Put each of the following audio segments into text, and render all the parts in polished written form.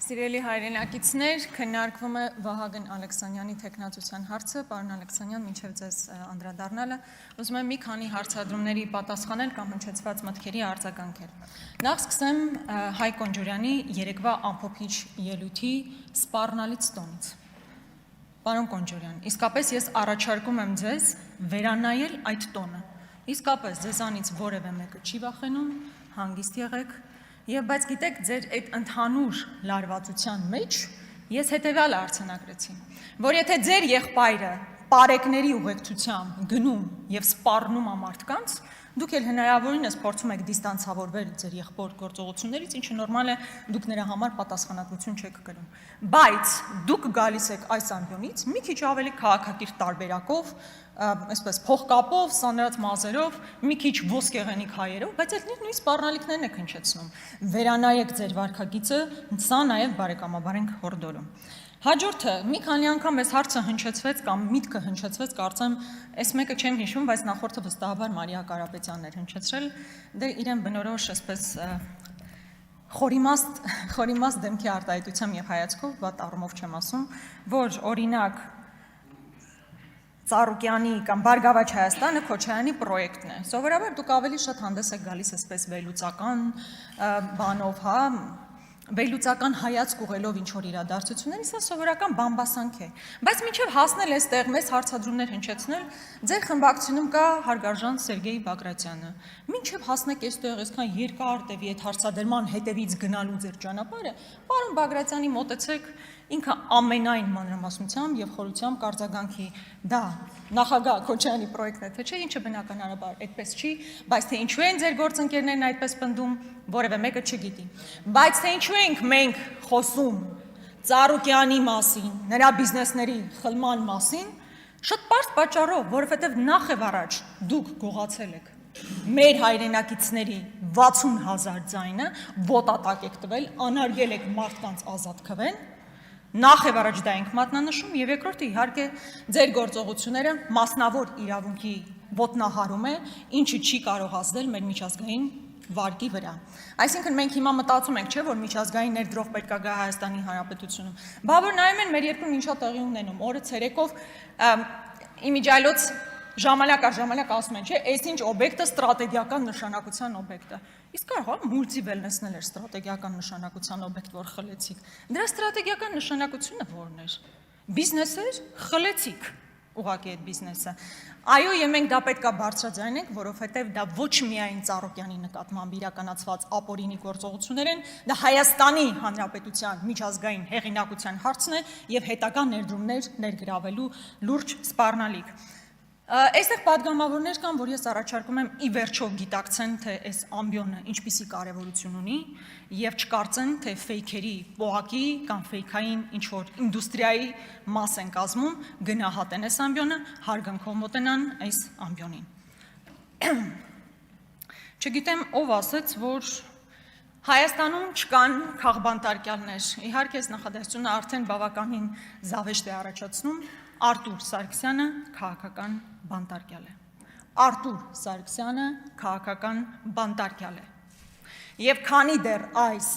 Սիրելի հայրենակիցներ, քննարկվում է Վահագն Ալեքսանյանի թեկնածության հարցը, պարոն Ալեքսանյան, մինչև ձեզ անդրադառնալը, ուզում եմ մի քանի հարցադրումների պատասխանել կամ հնչեցված մտքերի արձագանքել։ Նախ սկսեմ Հայկ Կոնջորյանի երեկվա ամփոփիչ ելույթի սպառնալից տոնից։ Պարոն Կոնջորյան, իսկապես ես առաջարկում եմ ձեզ վերանայել այդ տոնը։ Իսկապես ձեզանից որևէ մեկը չի վախենում, հանգիստ եղեք, բայց գիտեք, ձեր այդ ընդհանուր լարվածության մեջ ես հետևյալը արձանագրեցի, որ եթե ձեր եղբայրը պարեկների ուղեկցությամբ գնում եւ սպառնում է մարդկանց, դուք էլ հնարավորինս փորձում եք դիստանցավորվել ձեր եղբոր գործողություններից, ինչը նորմալ է, դուք նրա համար պատասխանատվություն չեք կրում։ Բայց դուք գալիս եք այս ամբիոնից մի քիչ ավելի քաղաքակիրթ տարբերակով, այսպես փողկապով, սանրած մազերով, մի քիչ ոսկեղենիկ հայերով, բայց այդ նույն սպառնալիքներն եք հնչեցնում։ Վերանայեք ձեր վարքագիծը, սա նաև բարեկամաբար ենք հորդորում։ Հաջորդը, մի քանի անգամ այս հարցը հնչեցվեց կամ միտքը հնչեցվեց, կարծեմ, այս մեկը չեմ հիշում, բայց նախորդը վստահաբար Մարիա Կարապետյանն էր հնչեցրել, դե իրեն բնորոշ այսպես խորիմաստ դեմքի արտահայտությամբ եւ հայացքով, վատ առումով չեմ ասում, որ օրինակ Ծառուկյանի կամ Բարգավաճ Հայաստանը Քոչարյանի պրոյեկտն է։ Սովորաբար դուք ավելի շատ հանդես եք գալիս այսպես վերլուծական բանով, հա, վերլուծական հայացք ուղղելով ինչ-որ իրադարձությունների, սա սովորական բամբասանք է։ Բայց մինչև հասնել այստեղ մեծ հարցադրումներ հնչեցնել, ձեր խմբակցությունում կա հարգարժան Սերգեյ Բագրատյանը։ Մինչև հասնեք այստեղ այսքան երկար տևի այդ հարցադրման հետևից գնալու ձեր ճանապարհը, պարոն Բագրատյանի մոտեցեք, ինքը ամենայն մանրամասնությամբ եւ խորությամբ կարձագանքի դա նախագահ Քոչարյանի պրոյեկտն է, թե չէ, ինչը բնականաբար այդպես չի, բայց թե ինչու են ձեր գործընկերներն այդպես պնդում, որևէ մեկը չգիտի։ Բայց թե ինչու ենք մենք խոսում Ծառուկյանի մասին, նրա բիզնեսների խլման մասին, շատ պարզ պատճառով, որովհետեւ նախ եւ առաջ դուք գողացել եք մեր հայրենակիցների 60,000 ձայնը, վոտատակ եք տվել, անարգել եք մարդկանց ազատ քվեն, նախ եւ առաջ դա ենք մատնանշում եւ երկրորդը իհարկե ձեր գործողությունները մասնավոր իրավունքի ոտնահարում է, ինչը չի կարող ազդել մեր միջազգային վարկի վրա։ Այսինքն մենք հիմա մտածում ենք, չէ, որ միջազգային ներդրող պետք է գա Հայաստանի Հանրապետությունում։ Բա որ նայում են մեր երկրում ինչա տեղի ունենում, օրը ցերեկով իմիջիայլոց ժամանակ առ ժամանակ ասում են, չէ, այսինչ օբյեկտը ստրատեգիական նշանակության օբյեկտ է։ Իսկ կարող է մուլտիվելնեսն էլ էր ստրատեգիական նշանակության օբյեկտ, որ խլեցիք։ Դրա ստրատեգիական նշանակությունը որն էր։ Բիզնես էր, խլեցիք ուղղակի այդ բիզնեսը։ Այո, եւ մենք դա պետքա բարձրաձայնենք, որովհետեւ դա ոչ միայն Ծառուկյանի նկատմամբ իրականացված ապօրինի գործողություններ են, դա Հայաստանի Հանրապետության միջազգային հեղինակության հարցն է եւ հետագա ներդրումներ ներգրավելու լուրջ սպառնալիք։ Այստեղ պատգամավորներ կան, որ ես առաջարկում եմ ի վերջո գիտակցեն, թե այս ամբիոնը ինչպիսի կարևորություն ունի եւ չկարծեն, թե ֆեյքերի պոակի կամ ֆեյքային ինչ-որ ինդուստրիայի մաս են կազմում, գնահատեն այս ամբիոնը, հարգանքով մոտենան այս ամբիոնին։ Չգիտեմ ով ասեց, որ Հայաստանում չկան քաղբանտարկյալներ, իհարկե այս նախադասությունը արդեն բավականին զավեշտ է առաջացնում, Արտուր Սարգսյանը քաղաքական բանտարկյալ է։ Արտուր Սարգսյանը քաղաքական բանտարկյալ է։ Եվ քանի դեռ այս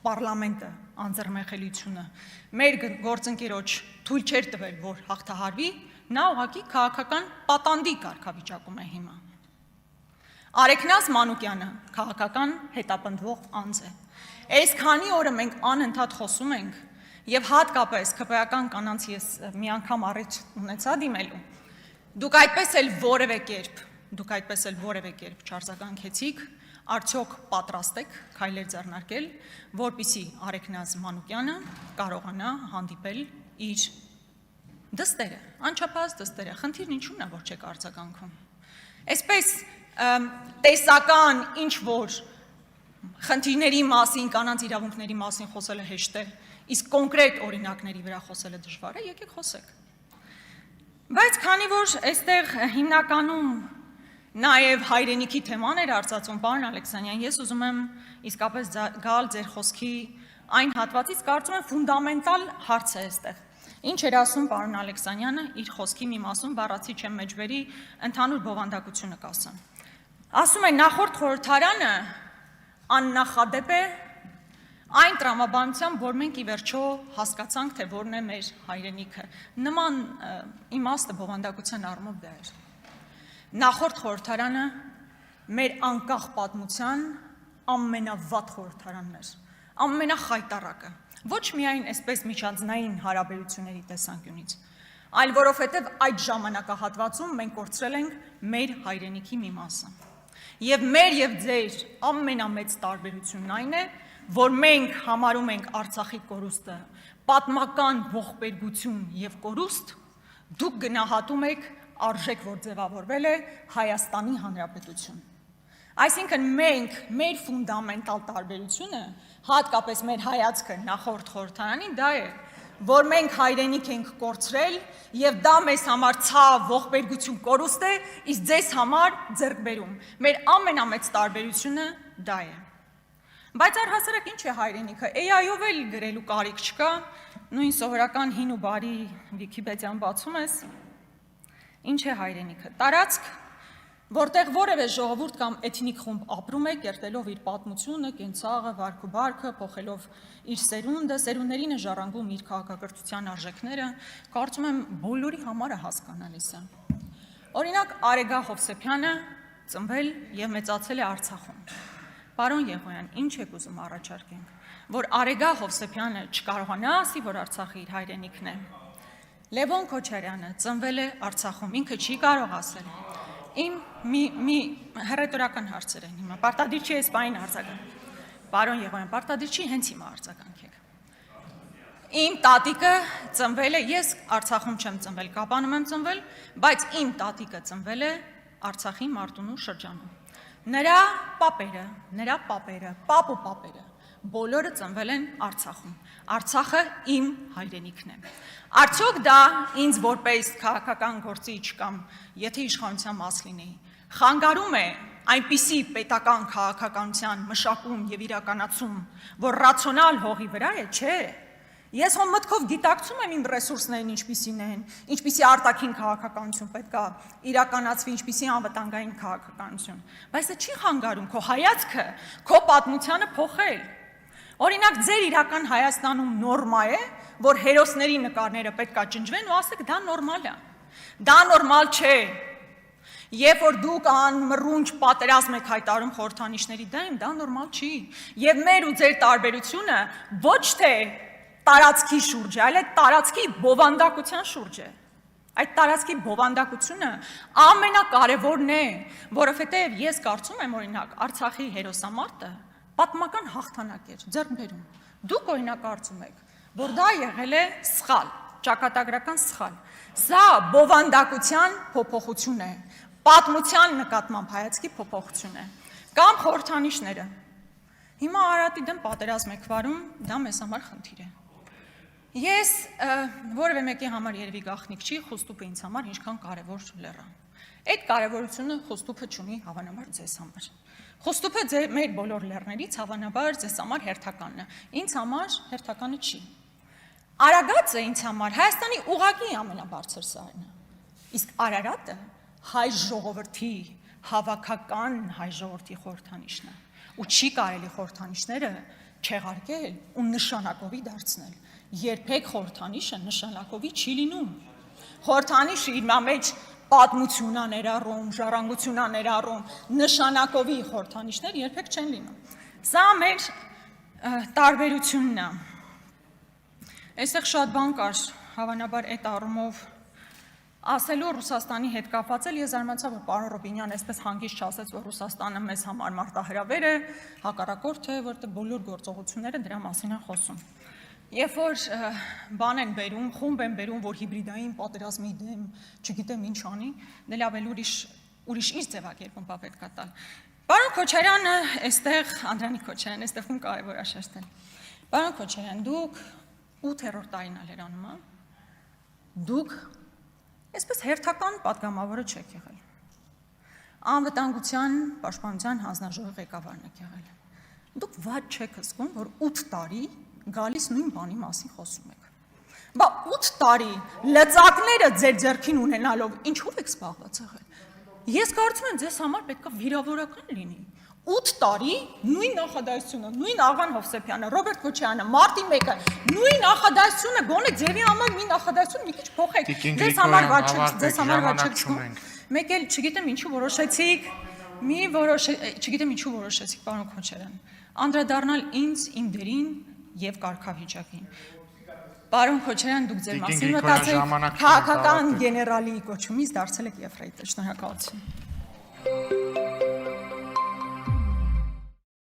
պարլամենտը անձեռնմխելիությունը մեր գործընկերոջ թույլ չէր տվել, որ հաղթահարվի, նա ուղղակի քաղաքական պատանդի կարգավիճակում է հիմա։ Արեգնազ Մանուկյանը քաղաքական հետապնդվող անձ է։ Այսքանի օրը մենք անընդհատ խոսում ենք եւ հատկապես ԿՊ-ական կանանց ես մի անգամ առիթ ունեցա դիմելու։ Դուք այդպես էլ որևէ կերպ չարձագանքեցիք, արդյոք պատրաստ եք քայլեր ձեռնարկել, որպեսզի Արեգնազ Մանուկյանը կարողանա հանդիպել իր դստերը, անչափահաս դստերը, խնդիրն ինչու՞մն է, որ չեք արձագանքում։ Այսպես տեսական ինչ-որ խնդիրների մասին, կանանց իրավունքների մասին խոսելը հեշտ է, իսկ կոնկրետ օրինակների վրա խոսելը դժվար է, եկեք խոսեք։ Բայց քանի որ այստեղ հիմնականում նաև հայրենիքի թեման էր արծածում, պարոն Ալեքսանյան, ես ուզում եմ իսկապես գալ ձեր խոսքի այն հատվածից, կարծում եմ ֆունդամենտալ հարց է այստեղ։ Ինչ էր ասում պարոն Ալեքսանյանը իր խոսքի մի մասում, բառացի չեմ մեջբերի, ընդհանուր բովանդակությունը կասեմ։ Ասում է նախորդ խորհրդարանը աննախադեպ է, Այն տրամաբանությամբ, որ մենք ի վերջո հասկացանք, թե որն է մեր հայրենիքը, նման իմաստը բովանդակության առումով դա էր։ Նախորդ խորհրդարանը մեր անկախ պատմության ամենավատ խորհրդարանն էր, ամենախայտառակը, ոչ միայն այսպես միջանձնային հարաբերությունների տեսանկյունից, այլ որովհետև այդ ժամանակահատվածում մենք կորցրել ենք մեր հայրենիքի մի մասը։ Եվ մեր եւ ձեր ամենամեծ տարբերությունն այն է, որ մենք համարում ենք Արցախի կորուստը պատմական ողբերգություն եւ կորուստ, դուք գնահատում եք արժեք, որ ձևավորվել է Հայաստանի Հանրապետություն։ Այսինքն մենք մեր ֆունդամենտալ տարբերությունը, հատկապես մեր հայացքը նախորդ խորհրդարանին, դա է, որ մենք հայրենիք ենք կորցրել եւ դա մեզ համար ցավ, ողբերգություն, կորուստ է, իսկ ձեզ համար ձեռքբերում։ Մեր ամենամեծ տարբերությունը դա է։ Բայց առհասարակ ինչ է հայրենիքը, AI-ով էլ գրելու կարիք չկա, նույն սովորական հին ու բարի Վիքիպեդիան բացում ես, ինչ է հայրենիքը, տարածք, որտեղ որևէ ժողովուրդ կամ էթնիկ խումբ ապրում է, կերտելով իր պատմությունը, կենցաղը, վարք ու բարքը, փոխելով իր սերունդը, սերունդներին է ժառանգում իր քաղաքակրթության արժեքները, կարծում եմ բոլորի համար է հասկանալիս է։ Օրինակ Արեգա Հովսեփյանը ծնվել եւ մեծացել է Արցախում։ Պարոն Եղոյան, ինչ եք ուզում առաջարկենք, որ Արեգա Հովսեփյանը չկարողանա ասի, որ Արցախը իր հայրենիքն է։ Լևոն Քոչարյանը ծնվել է Արցախում, ինքը չի կարող ասել։ Իմ մի հռետորական հարցեր են հիմա, պարտադիր չի այս բային արձագանք։ Պարոն Եղոյան, պարտադիր չի, հենց հիմա արձագանքեք։ Իմ տատիկը ծնվել է, ես Արցախում չեմ ծնվել, Կապանում եմ ծնվել, բայց իմ տատիկը ծնվել է Արցախի Մարտունու շրջանում։ Նրա պապերը, պապ ու պապերը, բոլորը ծնվել են Արցախում։ Արցախը իմ հայրենիքն է։ Արդյոք դա ինձ որպես քաղաքական գործիչ կամ եթե իշխանության մաս լինեի, խանգարում է այնպիսի պետական քաղաքականության մշակում եւ իրականացում, որ ռացիոնալ հողի վրա է, չէ։ Ես հո մտքով գիտակցում եմ իմ ռեսուրսներն ինչպիսին են, ինչպիսի արտաքին քաղաքականություն պետք է իրականացվի, ինչպիսի անվտանգային քաղաքականություն, բայց դա չի խանգարում քո հայացքը, քո պատմությանը փոխել։ Օրինակ ձեր իրական Հայաստանում նորմա է, որ հերոսների նկարները պետք է ջնջվեն ու ասեք դա նորմալ է։ Դա նորմալ չէ։ Երբ որ դուք անմռունչ պատերազմ եք հայտարարում խորհրդանիշների դեմ, դա նորմալ չի։ Եվ մեր ու ձեր տարբերությունը ոչ թե տարածքի շուրջ է, այլ այդ տարածքի բովանդակության շուրջ է։ Այդ տարածքի բովանդակությունը ամենակարևորն է, որովհետև ես կարծում եմ օրինակ Արցախի հերոսամարտը պատմական հաղթանակ էր, ձեռքբերում։ Դուք օրինակ կարծում եք, որ դա եղել է սխալ, ճակատագրական սխալ։ Սա բովանդակության փոփոխություն է, պատմության նկատմամբ հայացքի փոփոխություն է։ Կամ խորհրդանիշները։ Հիմա Արարատի դեմ պատերազմ եք վարում, դա մեզ համար խնդիր է։ Ես որևէ մեկի համար երևի գաղտնիք չի, Խոստուպը ինձ համար ինչքան կարևոր լեռ է։ Այդ կարևորությունը Խոստուպը չունի հավանաբար ձեզ համար։ Խոստուպը մեր բոլոր լեռներից հավանաբար ձեզ համար հերթականն է։ Ինձ համար հերթականը չի։ Արագածը ինձ համար Հայաստանի ուղղակի ամենաբարձր սարն է։ Իսկ Արարատը հայ ժողովրդի, հավաքական հայ ժողովրդի խորհրդանիշն է։ Ու չի կարելի խորհրդանիշները չեղարկել ու նշանակովի դարձնել։ Երբեք խորհրդանիշը նշանակովի չի լինում։ Խորհրդանիշը իր մեջ պատմություն է ներառում, ժառանգություն է ներառում, նշանակովի խորհրդանիշներ երբեք չեն լինում։ Սա մեր տարբերությունն է։ Այստեղ շատ բան կար, հավանաբար այդ առումով ասելու Ռուսաստանի հետ կապված էլ ես զարմացա, որ պարոն Ռոբինյանը այսպես հանգիստ չասեց, որ Ռուսաստանը մեզ համար մարտահրավեր է, հակառակորդ է, որտեղ բոլոր գործողությունները դրա մասին են խոսում։ Երբ որ բան են բերում, խումբ են բերում, որ հիբրիդային պատերազմի դեմ, չգիտեմ ինչ անի, դե լավ էլ ուրիշ իր ձևակերպում պետք է տալ։ Պարոն Քոչարյանը, այստեղ Անդրանիկ Քոչարյան, այստեղում կարևոր է շեշտել։ Պարոն Քոչարյան, դուք 8-րդ տարին ալ հերանումը, դուք այսպես հերթական պատգամավորը չեք եղել։ Անվտանգության պաշտպանության հանձնաժողովի ղեկավարն եք եղել։ Դուք ված չեք զգում, որ 8 տարի գալիս նույն բանի մասին խոսում եք։ Բա 8 տարի լծակները ձեր ձեռքին ունենալով ինչով եք զբաղված եղել։ Ես կարծում եմ ձեզ համար պետք է վիրավորական լինի։ 8 տարի նույն նախադասությունը, նույն Աղան Հովսեփյանը, Ռոբերտ Քոչարյանը, մարտի 1-ը, նույն նախադասությունը, գոնե ձևի համար մի նախադասություն մի քիչ փոխեք։ Ձեզ համար վաճառք չկա։ Մեկ էլ չգիտեմ ինչու որոշեցիք, չգիտեմ ինչու որոշեցիք, պարոն Քոչարյան, անդրադառնալ ինձ, իմ դերին եւ կարգավիճակին։ Պարոն Քոչարյան, դուք ձեր մասին մտածեք, քաղաքական գեներալի կոչումից դարձել եք եֆրեյտոր։ Շնորհակալություն։